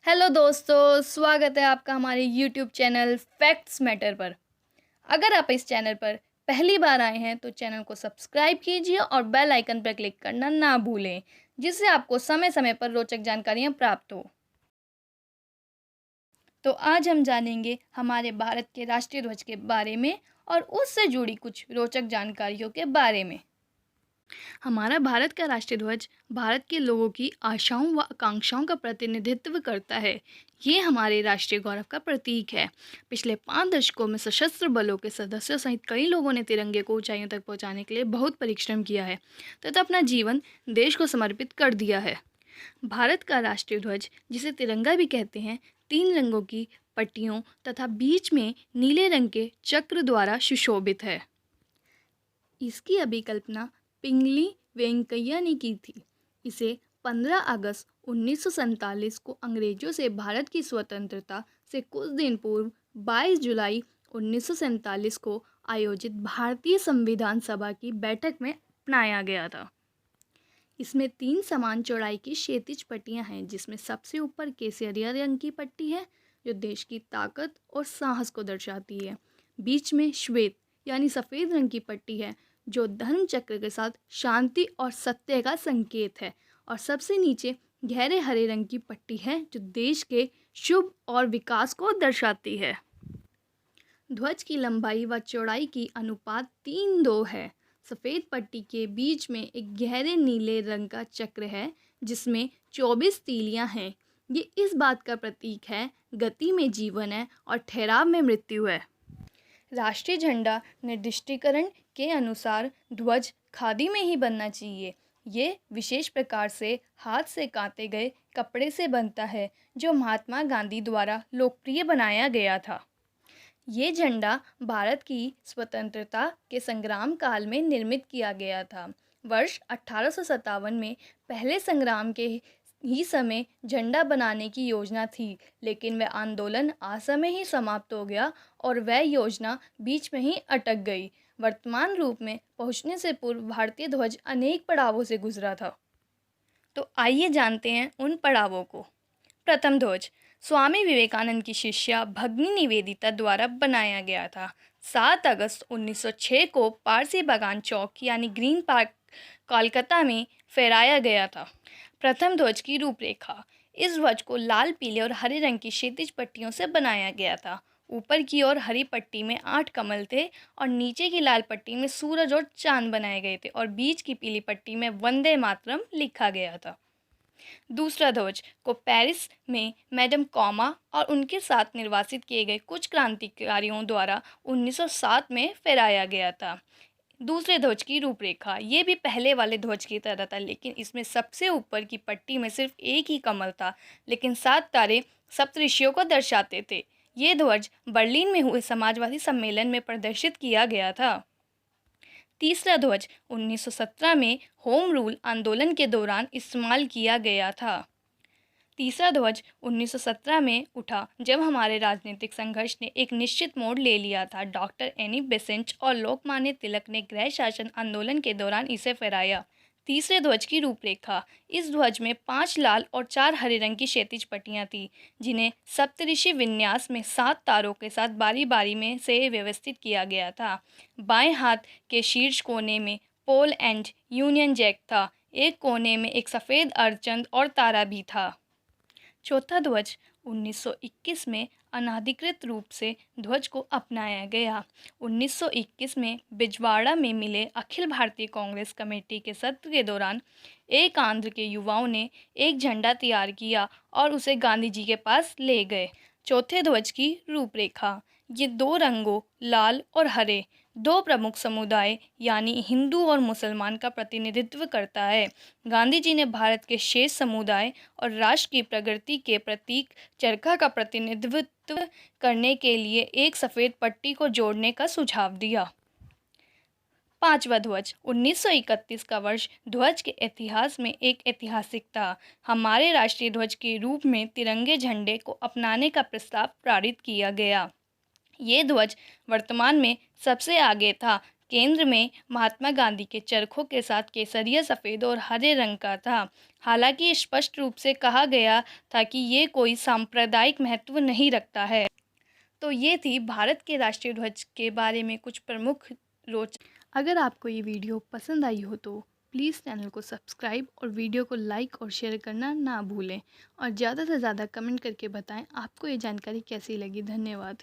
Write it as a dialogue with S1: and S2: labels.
S1: Hello दोस्तों, स्वागत है आपका हमारे यूट्यूब चैनल फैक्ट्स मैटर पर। अगर आप इस चैनल पर पहली बार आए हैं तो चैनल को सब्सक्राइब कीजिए और बेल आइकन पर क्लिक करना ना भूलें, जिससे आपको समय समय पर रोचक जानकारियाँ प्राप्त हो। तो आज हम जानेंगे हमारे भारत के राष्ट्रीय ध्वज के बारे में और उससे जुड़ी कुछ रोचक जानकारियों के बारे में। हमारा भारत का राष्ट्रीय ध्वज भारत के लोगों की आशाओं व आकांक्षाओं का प्रतिनिधित्व करता है। ये हमारे राष्ट्रीय गौरव का प्रतीक है। पिछले 5 दशकों में सशस्त्र बलों के सदस्यों सहित कई लोगों ने तिरंगे को ऊंचाइयों तक पहुंचाने के लिए बहुत परिश्रम किया है तथा अपना जीवन देश को समर्पित कर दिया है। भारत का राष्ट्रीय ध्वज, जिसे तिरंगा भी कहते हैं, 3 रंगों की पट्टियों तथा बीच में नीले रंग के चक्र द्वारा सुशोभित है। इसकी अभिकल्पना पिंगली वेंकैया ने की थी। इसे 15 अगस्त 1947 को अंग्रेजों से भारत की स्वतंत्रता से कुछ दिन पूर्व 22 जुलाई 1947 को आयोजित भारतीय संविधान सभा की बैठक में अपनाया गया था। इसमें 3 समान चौड़ाई की क्षैतिज पट्टियां हैं, जिसमें सबसे ऊपर केसरिया रंग की पट्टी है जो देश की ताकत और साहस को दर्शाती है। बीच में श्वेत यानी सफ़ेद रंग की पट्टी है जो धर्म चक्र के साथ शांति और सत्य का संकेत है, और सबसे नीचे गहरे हरे रंग की पट्टी है जो देश के शुभ और विकास को दर्शाती है। ध्वज की लंबाई व चौड़ाई की अनुपात 3:2 है। सफ़ेद पट्टी के बीच में एक गहरे नीले रंग का चक्र है जिसमें 24 तीलियां हैं। ये इस बात का प्रतीक है गति में जीवन है और ठहराव में मृत्यु है। राष्ट्रीय झंडा निर्दिष्टीकरण के अनुसार ध्वज खादी में ही बनना चाहिए। ये विशेष प्रकार से हाथ से काते गए कपड़े से बनता है जो महात्मा गांधी द्वारा लोकप्रिय बनाया गया था। ये झंडा भारत की स्वतंत्रता के संग्राम काल में निर्मित किया गया था। वर्ष 1857 में पहले संग्राम के ही समय झंडा बनाने की योजना थी, लेकिन वह आंदोलन असमय ही समाप्त हो गया और वह योजना बीच में ही अटक गई। वर्तमान रूप में पहुंचने से पूर्व भारतीय ध्वज अनेक पड़ावों से गुजरा था। तो आइए जानते हैं उन पड़ावों को। प्रथम ध्वज स्वामी विवेकानंद की शिष्या भगिनी निवेदिता द्वारा बनाया गया था। 7 अगस्त 1906 को पारसी बागान चौक यानी ग्रीन पार्क कोलकाता में फहराया गया था। प्रथम ध्वज की रूपरेखा। इस ध्वज को लाल, पीले और हरे रंग की क्षैतिज पट्टियों से बनाया गया था। ऊपर की ओर हरी पट्टी में 8 कमल थे और नीचे की लाल पट्टी में सूरज और चांद बनाए गए थे और बीच की पीली पट्टी में वंदे मातरम लिखा गया था। दूसरा ध्वज को पेरिस में मैडम कॉमा और उनके साथ निर्वासित किए गए कुछ क्रांतिकारियों द्वारा 1907 में फहराया गया था। दूसरे ध्वज की रूपरेखा। ये भी पहले वाले ध्वज की तरह था, लेकिन इसमें सबसे ऊपर की पट्टी में सिर्फ एक ही कमल था, लेकिन 7 तारे सप्तऋषियों को दर्शाते थे। ये ध्वज बर्लिन में हुए समाजवादी सम्मेलन में प्रदर्शित किया गया था। तीसरा ध्वज 1917 में होम रूल आंदोलन के दौरान इस्तेमाल किया गया था। तीसरा ध्वज 1917 में उठा जब हमारे राजनीतिक संघर्ष ने एक निश्चित मोड़ ले लिया था। डॉक्टर एनी बेसेंट और लोकमान्य तिलक ने गृह शासन आंदोलन के दौरान इसे फहराया। तीसरे ध्वज की रूपरेखा। इस ध्वज में 5 लाल और 4 हरे रंग की क्षैतिज पट्टियां थीं, जिन्हें सप्तऋषि विन्यास में 7 तारों के साथ बारी बारी में से व्यवस्थित किया गया था। बाएं हाथ के शीर्ष कोने में पोल एंड यूनियन जैक था। एक कोने में एक सफ़ेद अर्धचंद्र और तारा भी था। चौथा ध्वज 1921 में अनाधिकृत रूप से ध्वज को अपनाया गया। 1921 में बिजवाड़ा में मिले अखिल भारतीय कांग्रेस कमेटी के सत्र के दौरान एक आंध्र के युवाओं ने एक झंडा तैयार किया और उसे गांधी जी के पास ले गए। चौथे ध्वज की रूपरेखा। ये 2 रंगों लाल और हरे 2 प्रमुख समुदाय यानी हिंदू और मुसलमान का प्रतिनिधित्व करता है। गांधी जी ने भारत के शेष समुदाय और राष्ट्र की प्रगति के प्रतीक चरखा का प्रतिनिधित्व करने के लिए एक सफ़ेद पट्टी को जोड़ने का सुझाव दिया। पांचवा ध्वज 1931 का वर्ष ध्वज के इतिहास में एक ऐतिहासिक था। हमारे राष्ट्रीय ध्वज के रूप में तिरंगे झंडे को अपनाने का प्रस्ताव पारित किया गया। ये ध्वज वर्तमान में सबसे आगे था। केंद्र में महात्मा गांधी के चरखों के साथ केसरिया, सफ़ेद और हरे रंग का था। हालांकि स्पष्ट रूप से कहा गया था कि ये कोई सांप्रदायिक महत्व नहीं रखता है। तो ये थी भारत के राष्ट्रीय ध्वज के बारे में कुछ प्रमुख रोचक। अगर आपको ये वीडियो पसंद आई हो तो प्लीज़ चैनल को सब्सक्राइब और वीडियो को लाइक और शेयर करना ना भूलें और ज़्यादा से ज़्यादा कमेंट करके बताएं आपको ये जानकारी कैसी लगी। धन्यवाद।